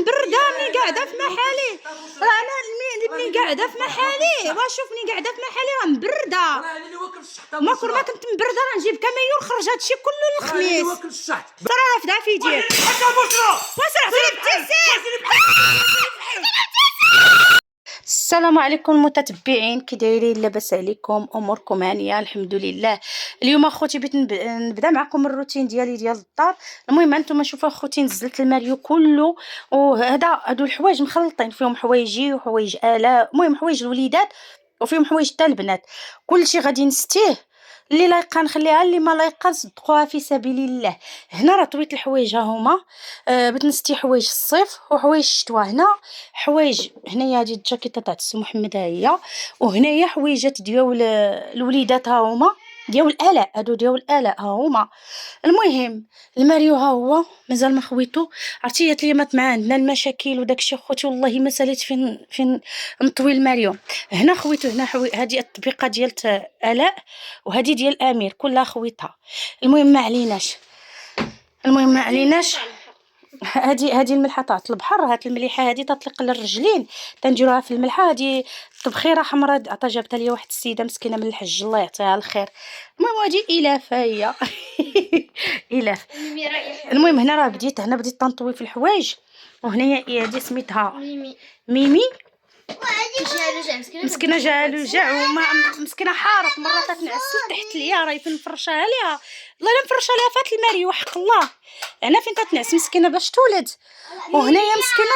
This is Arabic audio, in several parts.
مبرده ملي قاعده في محلي. انا ملي قاعده في محلي وشوفني قاعده في محلي راه مبرده. ما كون ما كنت مبرده راه نجيب كاميو نخرج هادشي كله الخميس. ترى رافده في يديك واسرع السلام عليكم المتتبعين، كي دايرين؟ لاباس عليكم؟ اموركم هانيه؟ الحمد لله. اليوم اخوتي بغيت نبدا معكم الروتين ديالي ديال الدار. المهم انتم شوفوا اخوتي، نزلت الماريو كله، هادو الحوايج مخلطين فيهم حوايجي وحوايج الاء، المهم حوايج الوليدات وفيهم حوايج تاع البنات. كلشي غادي نستيه، اللي لايقه نخليها، اللي ما لايقه صدقوها في سبيل الله. هنا راه طويت الحوايج ها هما. بغيت نستي حوايج الصيف وحوايج الشتوى. هنا حوايج، هنايا هادي الجاكيطه تاع السي محمد ها هي، وهنايا حويجات ديال الوليدات ها هما، ديال الالاء، هادو ديال الالاء ها هما. المهم الماريو ها هو مازال ما خويتو. عرفتي هي مات مع عندنا المشاكل وداكشي اخوتي، والله ما ساليت فين نطوي الماريو. هنا خويتو، هنا هذه التطبيقه ديال الاء وهذه ديال امير كلها خويتها. المهم ما عليناش. هذه الملحه تاع البحر، هاد المليحه هذه تطلق للرجلين، تنديروها في الملحه. هذه طبخيره حمراء عطا جابتها لي واحد السيده مسكينه من الحج، الله يعطيها الخير. المهم هذه الاف هي الاف. المهم هنا راه بديت تنطوي في الحوايج. وهنايا هذه سميتها ميمي. مسكينه جا الوجع وما مسكينه حارت مره تتنعس تحت ليا، راهي فين نفرشها ليها. والله لا نفرشها ليها فات الماريو وحق الله. انا فين تتنعس مسكينه باش تولد، وهنايا مسكينه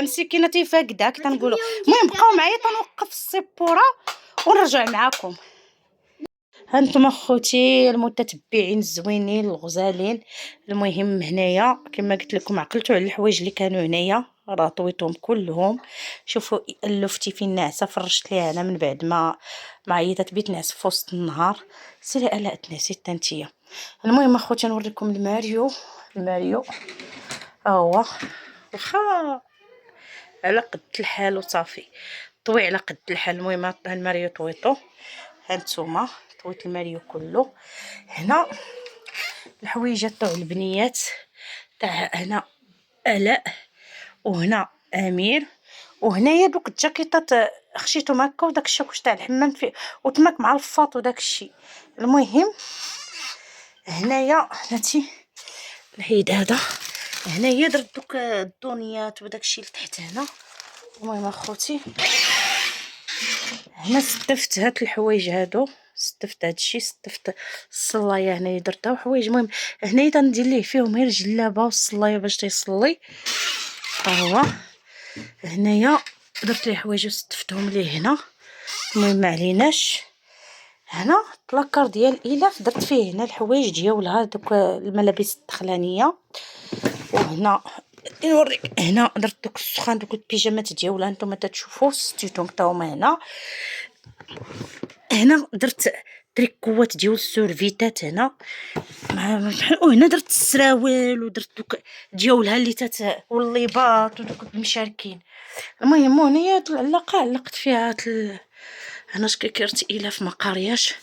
مسكينه تيفاقداك تنقولوا. المهم بقاو معايا تنوقف السيبوره ونرجع معاكم. هانتم اخوتي المتتبعين الزوينين الغزالين. المهم هنايا كما قلت لكم عقلتوا على الحوايج اللي كانوا هنايا، راه طويتهم كلهم. شوفوا الفتي فين ناعسه، فرشت ليها انا من بعد ما عيطت بيت نعس في وسط النهار. سيري الا تنعسي تنتيا. المهم اخوتي نوريكم الماريو ها هو، واخا على قد الحال وصافي، طوي على قد الحال. المهم الماريو طويتو، هانتوما طويت الماريو كله. هنا الحويجات تاع البنيات تاع هنا الاء، وهنا امير، وهنايا دوك الجاكيطات خشيتهم هكا، وداك الشاكوش تاع الحمام فيه وتماك مع الفاط وداك الشيء. المهم هنايا هاتي العيد هذا، هنايا درت دوك الدونيات وداك الشيء لتحت هنا. المهم اخوتي هنا ستفت هاد الحوايج هادو، ستفت هادشي، ستفت الصلايه هنايا درتها وحوايج. المهم هنايا تندير ليه فيهم غير الجلابه والصلايه باش تيصلي. ها هو هنايا درت ليه حوايج وستفتهم ليه هنا. المهم ما عليناش. هنا بلاكار ديال الاف درت فيه هنا الحوايج ديالها، دوك الملابس الدخلانيه. وهنا نوريك، هنا درت دوك السخان، دوك البيجامات ديالها نتوما تتشوفوا ستيتهم حتى هما هنا. هنا درت تريكوات ديال السورفيتات هنا، وهنا درت السراويل ودرت دوك ديالها اللي والليباط ودوك المشاركين. المهم هنايا هاد العلاقه علقت فيها هنا شكرت الاف ما قارياش.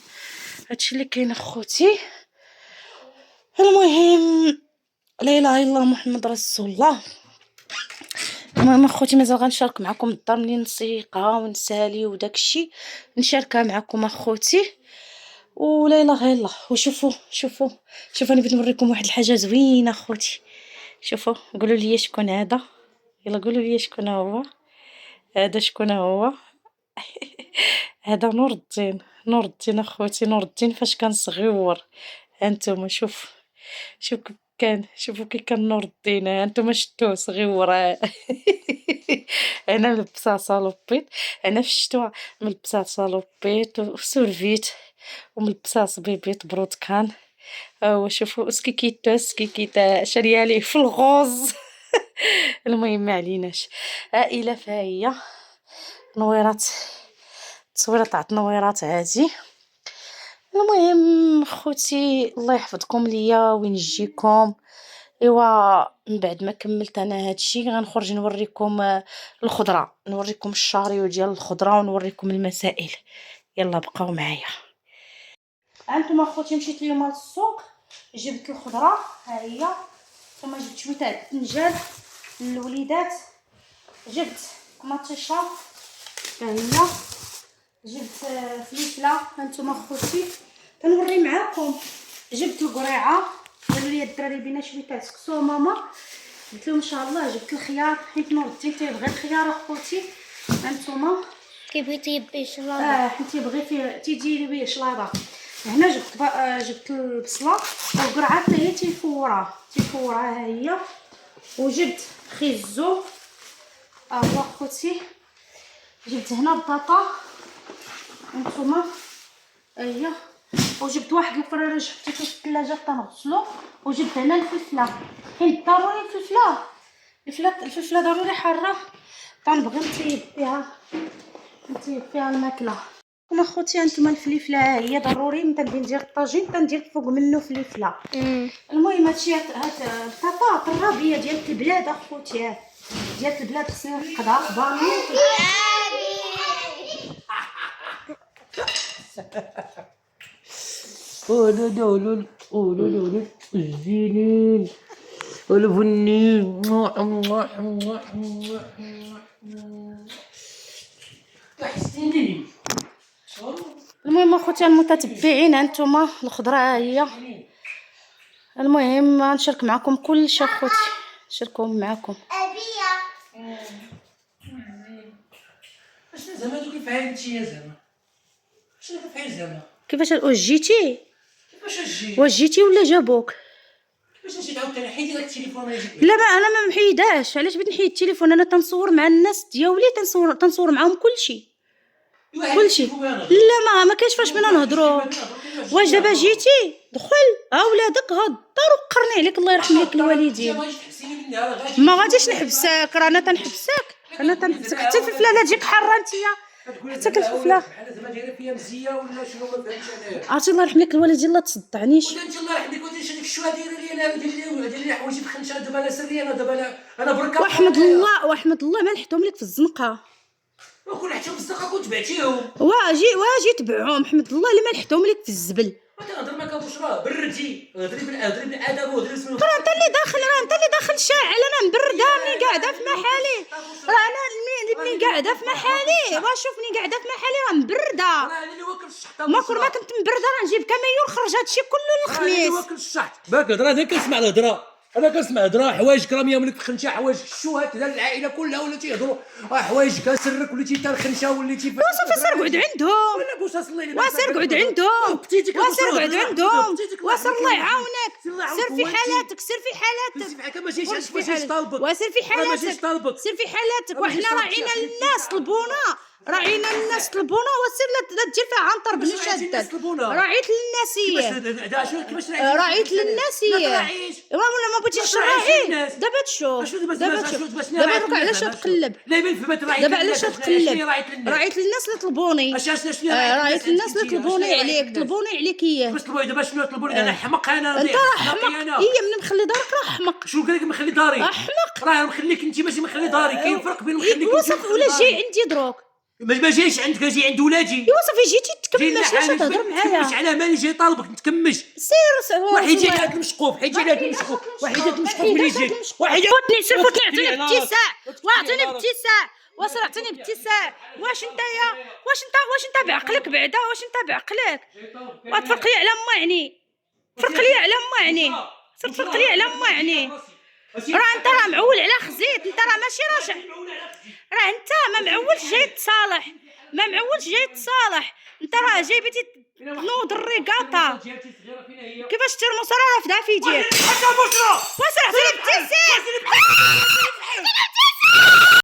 هادشي اللي كاين اخوتي. المهم لا اله الا الله محمد رسول الله. المهم اخوتي مازال غنشارك معكم الدار ملي نسيقها ونسالي وداك الشيء، نشاركها معكم اخوتي. ولا اله الا الله. وشوفوا انا بغيت نوريكم واحد الحاجه زوينه اخوتي. شوفوا قولوا لي شكون هذا، يلا قولوا لي شكون هو هذا. شكون هو؟ هذا نور الدين اخوتي، نور الدين فاش كان صغيور. هانتوما شوفوا كي كان نور الدين، هانتوما شفتوه صغيور. انا ملبسه صالوبيت، انا في الشتوى ملبسه صالوبيت وسورفيت، وملبسه صبيبيط برودكان. شوفوا سكيكيتا شاريه ليه في الغوز. المهم ما عليناش. عائله فهي نويرات، تصويره تاع النويرات هذه. المهم خوتي الله يحفظكم ليا وينجيكم. ايوا من بعد ما كملت انا هادشي غنخرج نوريكم الخضره، نوريكم الشاريو ديال الخضره ونوريكم المسائل. يلا بقاو معايا. انتم اخوتي مشيت اليوم للسوق، جبت الخضره ها هي، ثم جبت شويه تاع الدنجال للوليدات، جبت مطيشه ها هي، جبت فلفله هانتوما خوتي كنوري معاكم، جبت القريعه قالوا لي الدراري بينا شويه تاع سكسو ماما، قلت لهم ان شاء الله. جبت الخيار حيت نور الدين تيبغي الخيار اخوتي هانتوما كيبغي طيب شلاضه حيت تيبغي فيه تيجي بيه شلاضه. هنا جبت البصله والقرعه حتى هي تيفورها ها هي، وجبت خيزو هو اخوتي، جبت هنا بطاطا هانتوما ها هي، وجبت واحد الفرارج حطيته في الثلاجه تنغسلو، وجبت هنا الفلفله حيت ضروري الفلفله ضروري حاره تنبغي نطيب فيها الماكله. كما خوتي هانتوما الفلفله ها هي ضروري ملي تندير ندير الطاجين تندير فوق منه فلفله. المهم هادشي هاد البطاطا الرابيه ديال البلاد اخوتي، ديال البلاد خصني نفقدها بامي الزينين والفنين. المهم اخوتي المتتبعين هانتوما الخضره ها هي، المهم نشارك معكم كلشي اخوتي، نشاركهم معكم. شنو زعما دوك كيفاش انتيا زعما شنو كيفاش زعما كيفاش جيتي؟ كيفاش جيتي؟ واش جيتي ولا جابوك؟ كيفاش نجي عاوتاني حيدي داك التليفون ما يجيك؟ لا ما انا ما محيداش، علاش بغيت نحيد التليفون؟ انا تنصور مع الناس ديالي، تنصور معاهم كلشي. لا ما كاينش فاش بينا نهضروا. واش دابا جيتي دخل ها ولادك غدار وقرني عليك الله يرحم لك الوالدين. ما غاديش نحبسك، رانا تنحبسك حتى الفلفله لا تجيك حاره نتيا، حتى الفلفله زعما دايره فيها مزيه ولا شنو ما فهمتش انايا. عرفتي الله يرحم لك الوالدين لا تصدعنيش. ولا انت الله يرحم لك ودير هذيك الشويه دايره لي انا دير لي حوايجي بخنشه دابا انا سري انا بركه واحمد الله ما نحطهم لك في الزنقه. وكون حتى بالصدقه كنت بعتيهم واجي تبعهم حمد الله اللي ما نحطهم لك في الزبل. تهضر معاك ابوشرا بردي هضري بالادب وهضري سميتو. راه انت اللي داخل شاعل، انا مبرده ملي قاعده في محالي، راه انا ملي قاعده في محالي وشوفني قاعده في محالي راه مبرده. راه انا اللي واكل الشحط ما كل ما كنت مبرده راه نجيب كاميو نخرج هادشي كله انا اللي الخميس. واكل الشحط باك هضره انا كنسمع الهضره، انا كنسمع هضره حوايجك راه مياملك في خنشه، حوايجك الشوهات ديال العائله كلها ولا تيهضروا حوايجك سرك وليتي حتى الخنشه وليتي وصافي سير قعد عندهم، ولا بوسا صلي لي وسير قعد عندهم، وسير قعد عندهم، وسير الله يعاونك، سير في حالاتك سير في حالاتك ما جيش طالبك وسير في حالاتك سير في حالاتك. وحنا راعينا الناس طلبونا، راعينا الناس طلبونا، وسير لا تجي فيها عنطر بن شداد. راعيت للناسيه، راعيت للناسيه ما بغيتيش تراعي. دابا تشوف دابا دوك علاش تقلب، دابا علاش تقلب. راعيت للناس اللي طلبوني، راعيت للناس اللي طلبوني عليك اياه. باش طلبوا دابا شنو طلبوا انا حمق انا انت راه حمق، هي من مخلي دارك راه حمق. شنو قال لك مخلي داري؟ احمق راه مخليك انت ماشي مخلي داري، كاين فرق بين مخليك وصافي ولا جاي عندي دروك ما جايش عندك، جاي عند ولادي. ايوا صافي جيتي تكمش علاش تهضر معايا؟ مش على مالي جاي طالبك نتكمش. سير واحد يجي لهاد المشقوف، واحد يجي ملي يجي واحد فوتني اعطيني باتساع، واعطيني باتساع، واش اعطيني باتساع. واش انت بعقلك بعدا؟ واش انت بعقلك؟ وتفرق لي على ما يعني، فرق لي على ما يعني، فرق لي على ما يعني. راه انت راه معول على خزيت، انت راه ماشي راجع، راه انت ما معولش جاي تصالح، ما معولش جاي تصالح، انت راه جاي بيتي تنوض الريقاطه. كيفاش ترمس راه رافدها في يديك؟ واش عطيني باتساع